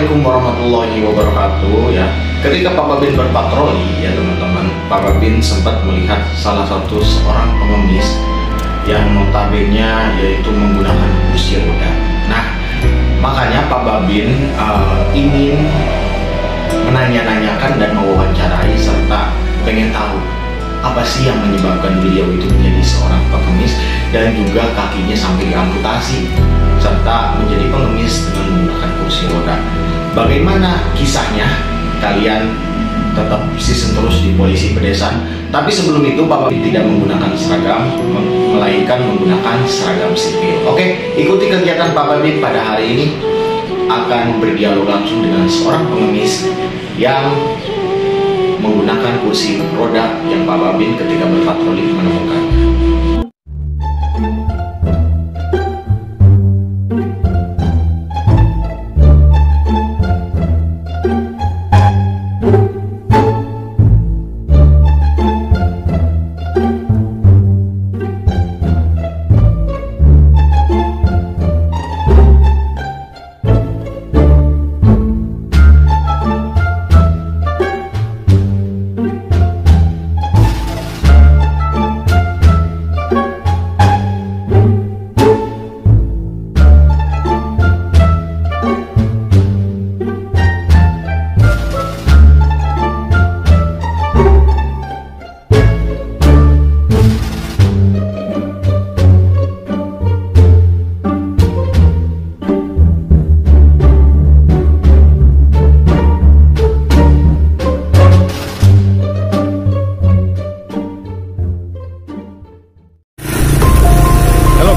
Assalamualaikum warahmatullahi wabarakatuh. Ya, ketika Pak Babin berpatroli, ya teman-teman, Pak Babin sempat melihat salah satu seorang pengemis yang notabene yaitu menggunakan kursi roda. Nah, makanya Pak Babin ingin menanya-nanyakan dan mewawancarai serta pengen tahu apa sih yang menyebabkan beliau itu menjadi seorang pengemis dan juga kakinya sampai diamputasi serta menjadi pengemis dengan menggunakan kursi roda. Bagaimana kisahnya? Kalian tetap season terus di Polisi Pedesaan. Tapi sebelum itu Pak Babin tidak menggunakan seragam, melainkan menggunakan seragam sipil. Oke, ikuti kegiatan Pak Babin pada hari ini. Akan berdialog langsung dengan seorang pengemis yang menggunakan kursi roda yang Pak Babin ketika berpatroli menemukan.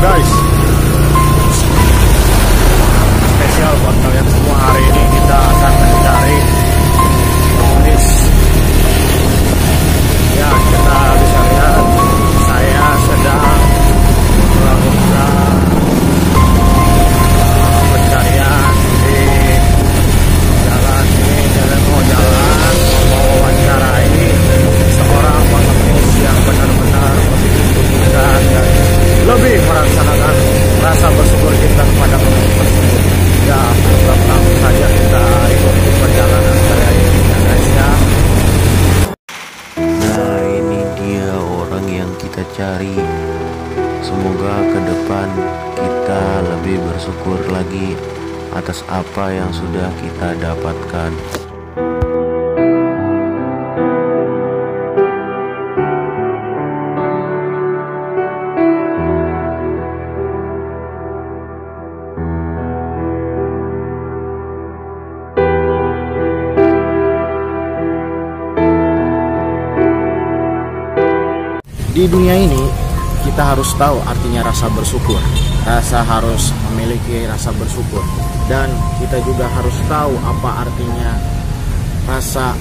Guys, spesial buat kalian semua. Hari ini kita akan mencari pengemis. Ya, kita bisa lihat saya sedang melakukan pencarian di jalan ini. Jalan mau wawancarai seorang pengemis yang benar-benar membutuhkan dan lebih melaksanakan rasa bersyukur kita kepada pengemis tersebut. Ya, langsung saja kita ikuti perjalanan saya ini ya guys ya. Nah, ini dia orang yang kita cari. Semoga ke depan kita lebih bersyukur lagi atas apa yang sudah kita dapatkan. Di dunia ini kita harus tahu artinya rasa bersyukur. Harus memiliki rasa bersyukur. Dan kita juga harus tahu apa artinya rasa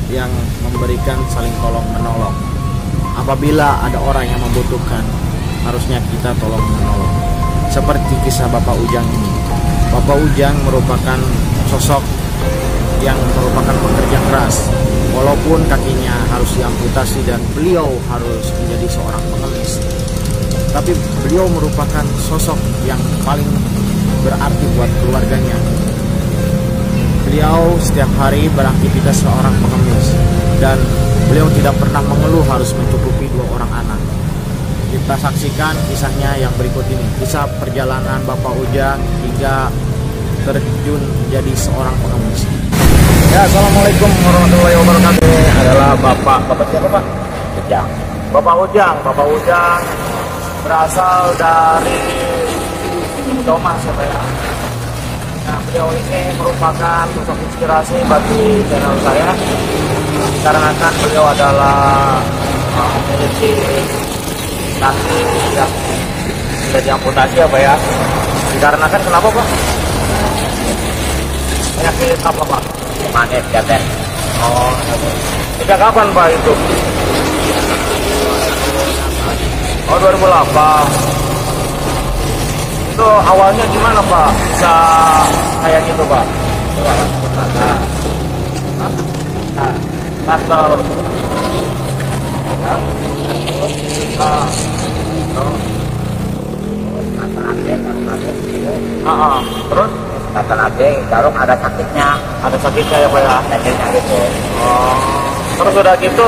yang memberikan saling tolong menolong. Apabila ada orang yang membutuhkan, harusnya kita tolong menolong. Seperti kisah Bapak Ujang ini. Bapak Ujang merupakan sosok yang merupakan pekerja keras. Walaupun kakinya harus diamputasi dan beliau harus menjadi seorang pengemis, tapi beliau merupakan sosok yang paling berarti buat keluarganya. Beliau setiap hari beraktivitas seorang pengemis dan beliau tidak pernah mengeluh harus mencukupi 2 orang anak. Kita saksikan kisahnya yang berikut ini. Kisah perjalanan Bapak Ujang hingga terjun menjadi seorang pengemis. Ya, assalamualaikum warahmatullahi wabarakatuh. Ini adalah Bapak siapa Pak? Ujang. Bapak Ujang berasal dari Thomas ya Pak ya. Nah, beliau ini merupakan sosok inspirasi bagi channel saya karena kan beliau adalah memiliki kaki yang sudah diamputasi ya Pak ya. Dikarenakan kenapa Pak? Penyakit apa Pak? Manis gaten. Oh, sejak kapan Pak itu? Oh, 2008. Itu awalnya gimana Pak? Bisa kayak gitu Pak? Pastor. Terus? kata lagi kalau ada sakitnya. Ada sakitnya ya Pak ya? Sakitnya gitu. Oh. Terus udah gitu,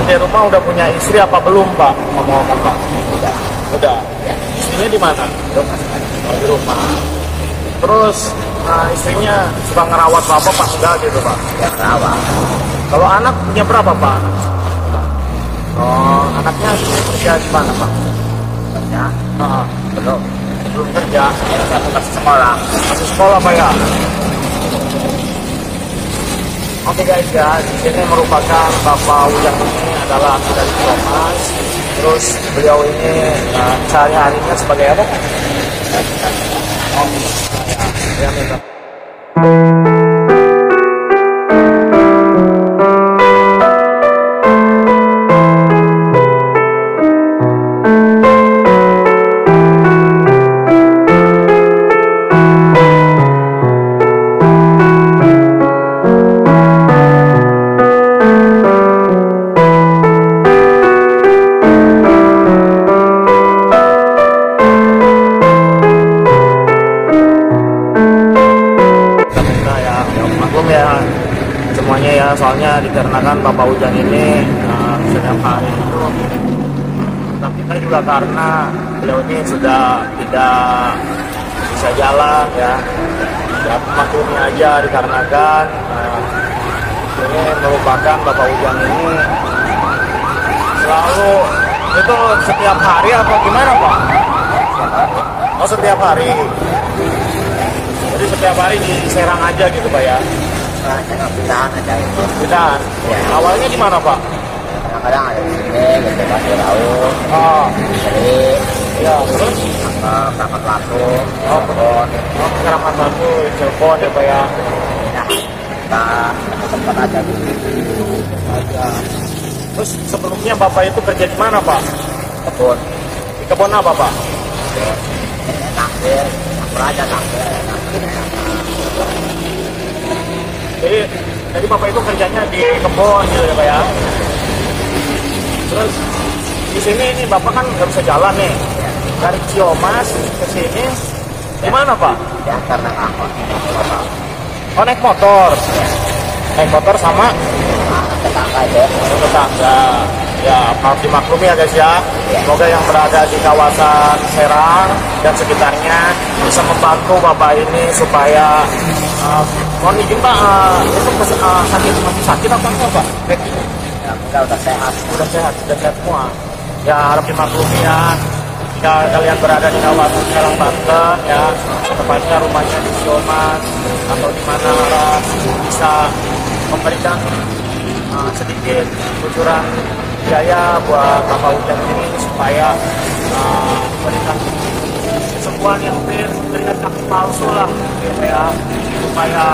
di rumah udah punya istri apa belum Pak? Ngomong-ngomong Pak? Udah. Istrinya di mana? Di rumah. Terus istrinya suka ngerawat Bapak Pak? Enggak gitu Pak? Ya rawat. Kalau anak punya berapa Pak? Oh, anaknya kerja di mana Pak? Kerja belum. Belum kerja. Satu masih sekolah. Masih sekolah Pak ya? Oke guys ya, di sini merupakan Bapak Ujang ini adalah dari Thomas. Terus beliau ini sehari-harinya sebagai apa? Oh, ya, minta. Semuanya ya, soalnya dikarenakan Bapak Ujang ini setiap hari itu tapi kita juga karena beliau ini sudah tidak bisa jalan ya maklumi aja dikarenakan ini merupakan Bapak Ujang ini selalu itu setiap hari apa gimana Pak? Oh setiap hari, jadi setiap hari diserang aja gitu Pak ya? Pindahan aja itu. Pindahan? Ya. Awalnya di mana Pak? Kadang-kadang ada di sini, gitu pasir laut. Oh. Jadi, ya terus? Berangkat Latu, Cirebon. Oh, Keramat Latu, Cirebon ya Pak ya? Ya, kita tempat aja gitu. Aja. Terus sebelumnya Bapak itu kerja di mana Pak? Kebun. Di kebun apa Pak? Takbir, campur aja takbir. Jadi Bapak itu kerjanya di kebun gitu ya Pak ya? Terus di sini ini Bapak kan nggak bisa jalan nih dari Ciomas ke sini gimana Pak? Ya karena angkot. Oh naik motor? Naik motor sama? Tetangga aja. Tetangga. Ya harus dimaklumi ya guys ya. Semoga yang berada di kawasan Serang dan sekitarnya bisa membantu Bapak ini supaya mohon izin Pak, itu masih sakit apa enggak Pak? Ya, udah sehat. Sudah sehat semua. Ya harap dimaklumi ya. Jika kalian berada di kawasan Serang Banten ya, tepatnya rumahnya di Siomas atau di mana bisa memberikan sedikit kucuran biaya buat Bapak Ujang ini supaya memberikan kesembuhan yang memberikan kaki palsu lah gitu ya, supaya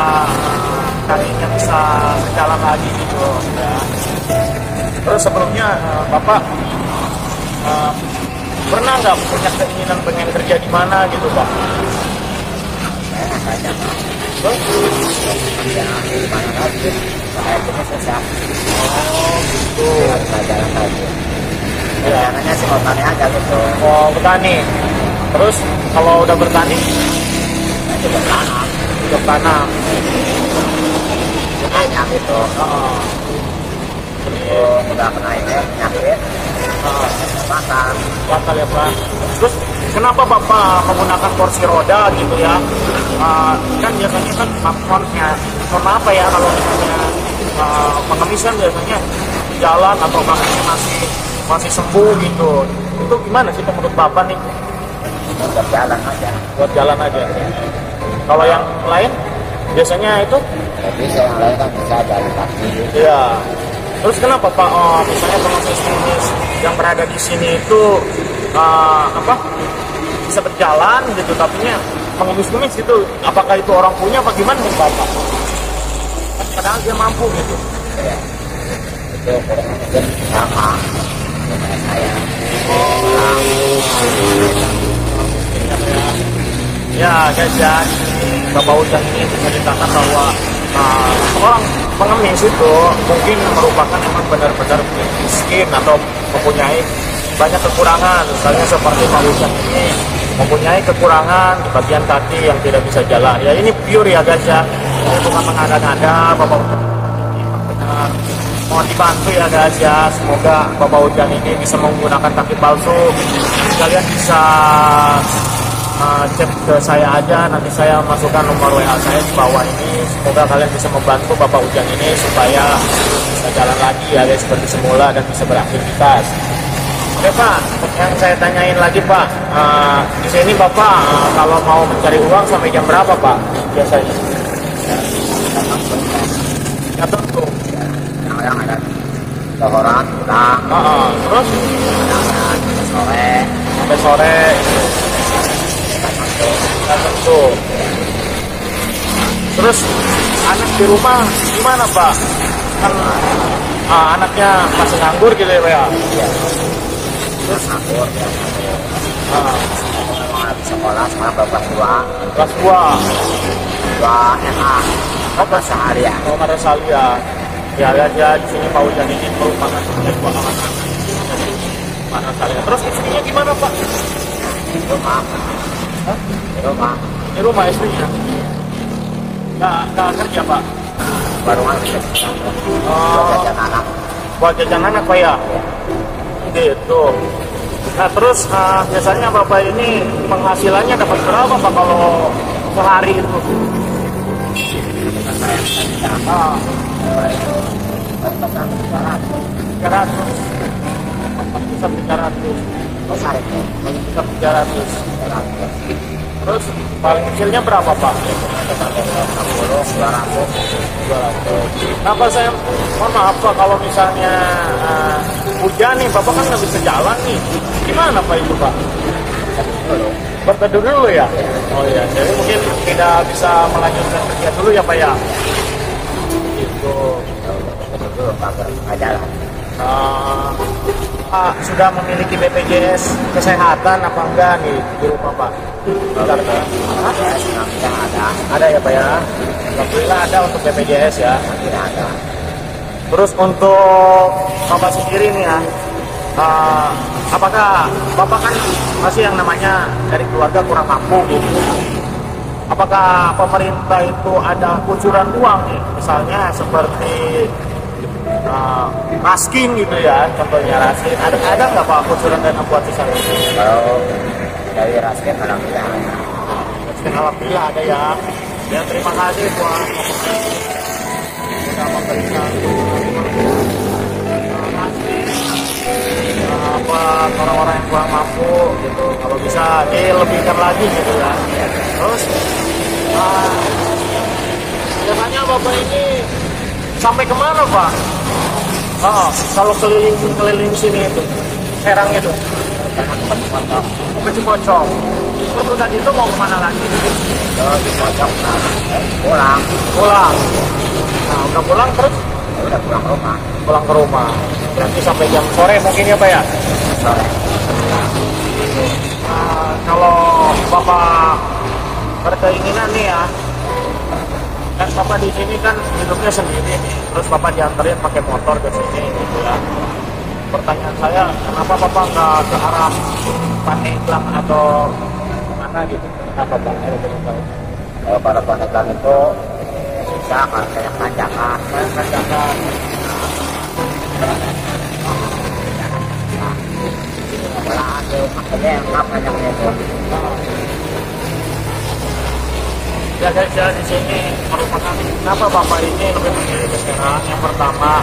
kakinya bisa berjalan lagi gitu ya. Terus sebelumnya Bapak pernah nggak punya keinginan pengen kerja di mana gitu Pak? Ya, di mana lagi? Saya punya susah. Oh gitu. Jalan lagi. Ya. Rencananya sih mau tani aja gitu. Oh bertani. Terus kalau udah bertani? Itu bertanam. Hidup tanam. Banyak gitu. Udah kena ini penyakit. Makan. Batal ya Pak. Terus kenapa Bapak menggunakan kursi roda gitu ya? Kan biasanya kan konnya apa ya kalau misalnya pengemis kan biasanya jalan atau masih sembuh gitu. Itu gimana sih menurut Bapak nih? Buat jalan aja. Buat jalan aja. Kalau yang lain biasanya itu? Ya bisa, yang lain kan bisa jalan kaki. Iya. Terus kenapa Pak? Misalnya pengemis yang berada di sini itu bisa berjalan gitu, tapi pengemis-pengemis itu, apakah itu orang punya apa gimana nih Bapak? Padahal dia mampu gitu. Ya. Itu mungkin sama dengan saya. Ya guys ya, Bapak Ujang ini menceritakan bahwa orang pengemis itu mungkin merupakan memang benar-benar miskin atau mempunyai banyak kekurangan, misalnya seperti Pak Ujang ini mempunyai kekurangan di bagian kaki yang tidak bisa jalan. Ya ini pure ya guys ya, ini bukan mengada-ngada. Bapak benar mohon dibantu ya guys ya, semoga Bapak Hujan ini bisa menggunakan kaki palsu. Kalian bisa cek ke saya aja, nanti saya masukkan nomor WA saya di bawah ini. Semoga kalian bisa membantu Bapak Hujan ini supaya bisa jalan lagi ya guys, seperti semula dan bisa beraktivitas. Oke Pak, yang saya tanyain lagi Pak, di sini Bapak kalau mau mencari uang sampai jam berapa Pak biasanya? Ya tentu. Yang ada 3 orang pulang, Terus sampai sore. sampai sore. Ya tentu. Terus anak di rumah gimana Pak? Kan anaknya masih nganggur gitu ya Pak ya? Terus nganggur ya. Mau habis sekolah sekarang kelas 2. Kelas 2. 2 MA. Apa sehari ya? Oh, Marasalia. Ya lihat ya di sini Pak Hujan ini merupakan sebuah anak Marasalia. Terus istrinya gimana Pak? Di rumah. Hah? Di rumah. Di rumah istrinya? Nggak kerja Pak? Baru ngambil. Jajan anak. Buat jajan anak Pak ya? Gitu. Nah terus biasanya Bapak ini penghasilannya dapat berapa Pak kalau sehari itu? Ah, 300. Bisa 300. Terus hari itu. Bisa 300. Terus paling kecilnya berapa Pak? 60, 200. 200. Nah Pak, saya mohon maaf Pak, kalau misalnya hujan nih, Bapak kan nggak bisa jalan nih. Gimana Pak itu Pak? Berteduh dulu ya? Oh iya, jadi mungkin tidak bisa melanjutkan kerja dulu ya Pak ya? Gitu. Itu nggak jalan. Pak sudah memiliki BPJS kesehatan apa enggak nih di rumah Pak? Karena Yang ada ya Pak ya? Alhamdulillah ada untuk BPJS ya. tidak ada. Terus untuk Bapak sendiri nih ya, apakah Bapak kan masih yang namanya dari keluarga kurang mampu gitu? Apakah pemerintah itu ada kucuran uang nih? Misalnya seperti raskin gitu ya, contohnya raskin. Ada nggak Pak kucuran dana buat di sana? Kalau dari raskin alhamdulillah. Raskin alhamdulillah ada ya. Ya terima kasih buat sudah memberikan orang-orang yang kurang mampu gitu, kalau bisa dilebihkan lagi gitu ya. Terus biasanya Bapak ini sampai kemana Pak? Kalau keliling sini itu Serang itu ke Cipocok. Terus tadi itu mau kemana lagi? Di pojok pulang. Nah udah pulang terus Udah pulang rumah. pulang ke rumah. Berarti sampai jam sore mungkin ya Pak ya? Sore. Kalau Bapak berkeinginan nih ya, kan Bapak di sini kan hidupnya sendiri nih, terus Bapak diantarin pakai motor ke sini gitu ya. Pertanyaan saya, kenapa Bapak nggak ke arah Pandeglang atau mana gitu? Kenapa Pak? Kalau para Pandeglang itu susah kalau kayak tanjakan. Malah ada makanya yang apa yang itu. Ya guys ya, di sini merupakan kenapa Bapak ini lebih memilih ke Serang. Yang pertama,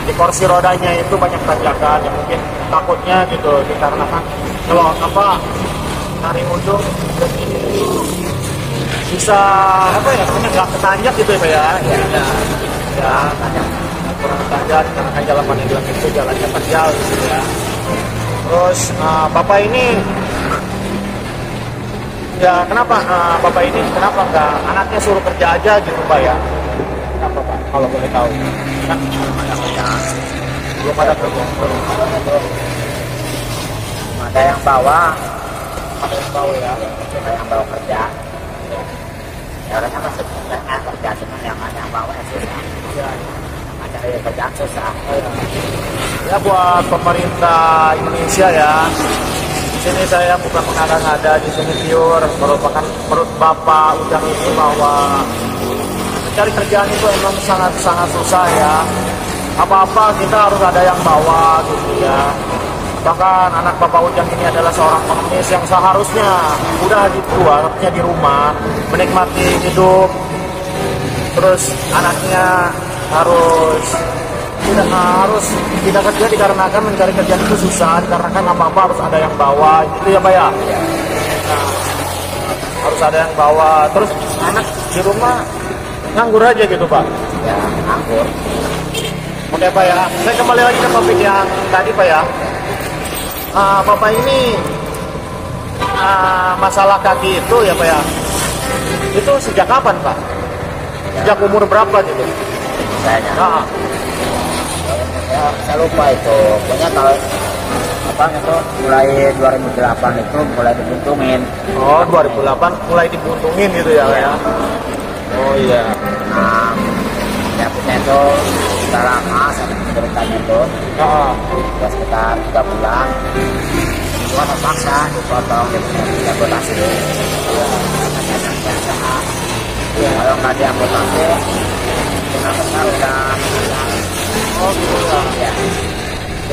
di kursi rodanya itu banyak tanjakan yang mungkin takutnya gitu dikarenakan kalau apa dari ujung ke sini bisa apa ya namanya nggak ketanjak gitu ya Pak ya. Ya kurang tanjak karena kan jalan Pandeglang itu jalannya terjal gitu ya. Terus Bapak ini ya kenapa Bapak ini kenapa nggak anaknya suruh kerja aja gitu Pak ya? Kenapa Pak kalau boleh tahu? Kan belum ada kerja. Ada yang bawa, Ada yang tahu ya. ada yang bawa kerja. Ya orangnya masih kerja cuma yang ada yang bawa susah. Ya, Cari kerjaan susah. ya buat pemerintah Indonesia ya, sini saya bukan mengada-ngada, di sini pure merupakan menurut Bapak Ujang ini bahwa mencari kerjaan itu emang sangat susah ya. Apa-apa kita harus ada yang bawa gitu ya. Bahkan anak Bapak Ujang ini adalah seorang pengemis yang seharusnya udah artinya di rumah menikmati hidup. Terus anaknya tidak kerja dikarenakan mencari kerjaan itu susah, dikarenakan apa-apa harus ada yang bawa gitu ya Pak ya. Nah, harus ada yang bawa. Terus anak di rumah nganggur aja gitu Pak. Ya, nganggur. Oke Pak ya, saya kembali lagi ke topik yang tadi Pak ya. Bapak ini masalah kaki itu ya Pak ya, itu sejak kapan Pak? Sejak umur berapa gitu? Saya saya lupa itu. Pokoknya kalau itu mulai 2008 itu mulai dibuntungin. Oh 2008 mulai dibuntungin gitu ya Pak ya? Oh iya. Nah, penyakitnya itu sudah lama, saya ceritanya itu sudah sekitar 3 bulan. Cuma terpaksa dipotong, diamputasi. Kalau nggak diamputasi, kena besar udah. Oh gitu ya.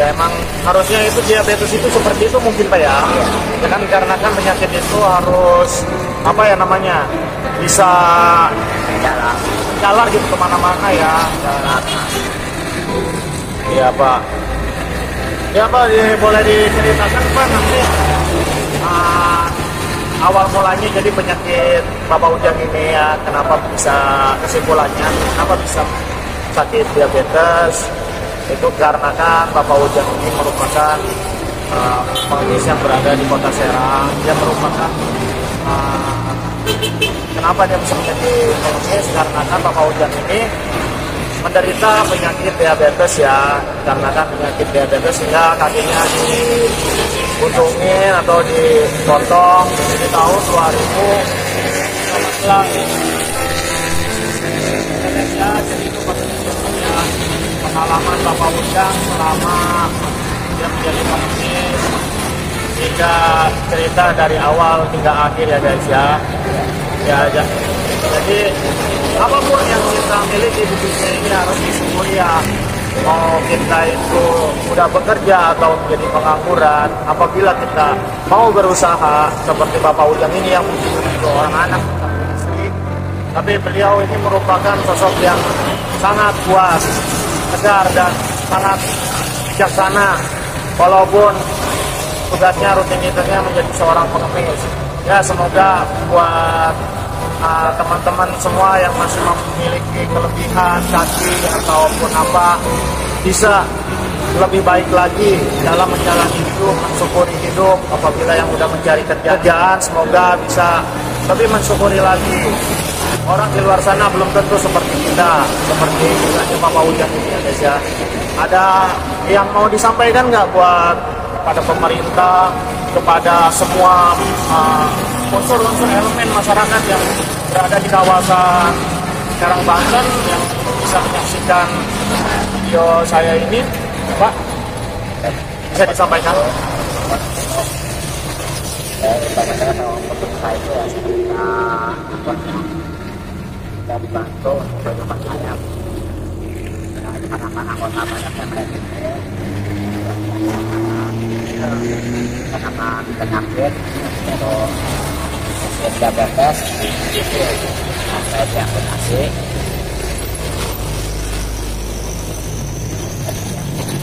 Ya emang harusnya itu diabetes itu seperti itu mungkin Pak ya. Ya kan karena kan penyakit itu harus apa ya namanya, bisa jalan gitu kemana-mana ya. Iya Pak. Ya Pak, boleh diceritakan Pak nanti awal mulanya jadi penyakit Bapak Ujang ini ya, kenapa bisa kesimpulannya, kenapa bisa sakit diabetes? Itu karena kan Bapak Ujang ini merupakan pengemis yang berada di Kota Serang. Dia merupakan kenapa dia bisa menjadi pengemis? Karena kan Bapak Ujang ini menderita penyakit diabetes ya, karena kan penyakit diabetes sehingga kakinya dibuntungin atau dipotong di tahun 2018. Jadi itu pengalaman Bapak Ujang selama dia menjadi pengemis hingga cerita dari awal hingga akhir ya guys ya. Jadi apapun yang kita miliki di dunia ini harus disyukuri ya. Mau kita itu udah bekerja atau menjadi pengangguran, apabila kita mau berusaha seperti Bapak Ujang ini yang memiliki 2 orang anak, tapi beliau ini merupakan sosok yang sangat puas, tegar dan sangat bijaksana walaupun tugasnya rutinitasnya menjadi seorang pengemis. Ya semoga buat teman-teman semua yang masih memiliki kelebihan kaki ataupun apa bisa lebih baik lagi dalam menjalani hidup, mensyukuri hidup. Apabila yang sudah mencari kerjaan, semoga bisa lebih mensyukuri lagi. Orang di luar sana belum tentu seperti kita, seperti misalnya Bapak Ujang ini ya guys ya. Ada yang mau disampaikan nggak buat pada pemerintah, kepada semua unsur-unsur elemen masyarakat yang berada di kawasan Serang Banten yang bisa menyaksikan video saya ini, Pak, bisa disampaikan? Kita dibantu untuk tempat saya. Karena anggota banyak yang karena penyakit atau diabetes saya diamputasi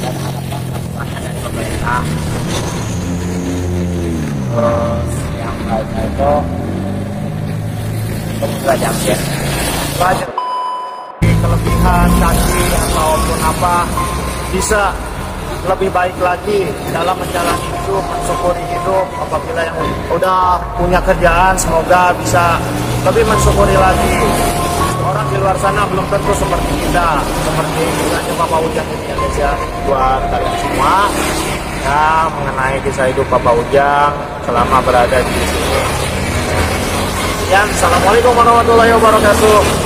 dan harapan kepuasan dari pemerintah. Terus yang lainnya itu belajar kelebihan kaki ataupun apa bisa lebih baik lagi dalam menjalani hidup, mensyukuri hidup. Apabila yang udah punya kerjaan, semoga bisa lebih mensyukuri lagi. Orang di luar sana belum tentu seperti kita, seperti misalnya Bapak Ujang ini ya guys ya. Buat kalian semua ya mengenai kisah hidup Bapak Ujang selama berada di sini. Assalamualaikum warahmatullahi wabarakatuh.